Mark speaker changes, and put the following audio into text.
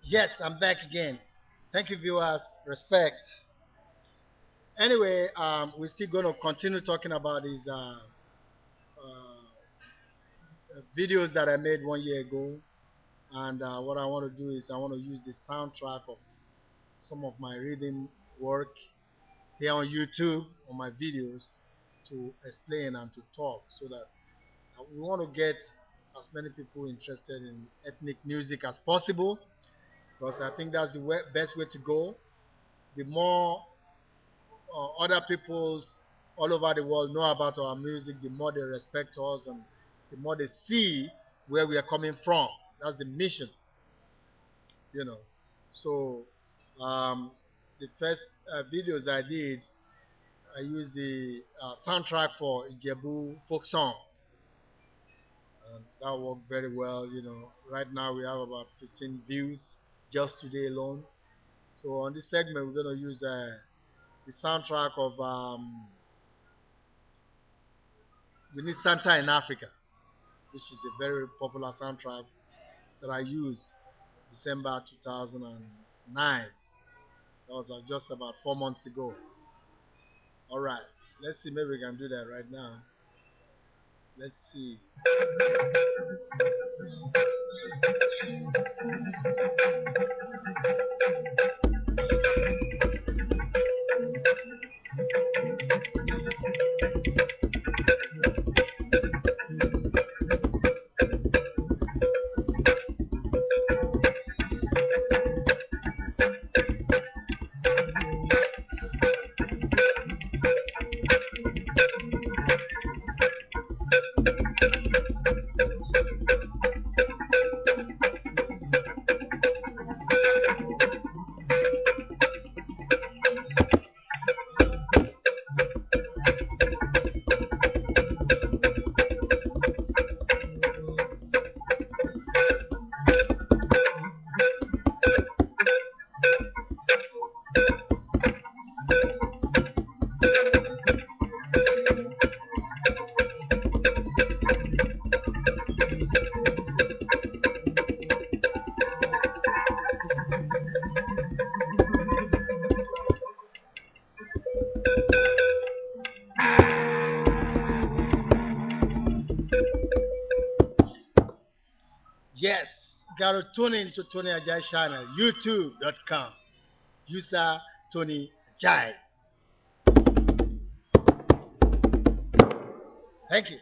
Speaker 1: Yes, I'm back again. Thank you, viewers. Respect. Anyway, we're still going to continue talking about these videos that I made 1 year ago. And what I want to do is I want to use the soundtrack of some of my reading work here on YouTube on my videos to explain and to talk so that we want to get as many people interested in ethnic music as possible because I think that's the best way to go. The more other peoples all over the world know about our music, the more they respect us and the more they see where we are coming from. That's the mission, you know. So, um, the first videos I did, I used the soundtrack for Ijebu folk song. And that worked very well, you know. Right now we have about 15 views just today alone. So on this segment, we're going to use the soundtrack of We Need Santa in Africa, which is a very popular soundtrack that I used December 2009. That was just about 4 months ago. All right, let's see. Maybe we can do that right now. Let's see. Yes, gotta tune in to Tony Ajay channel, youtube.com. User Tony Ajay. Thank you.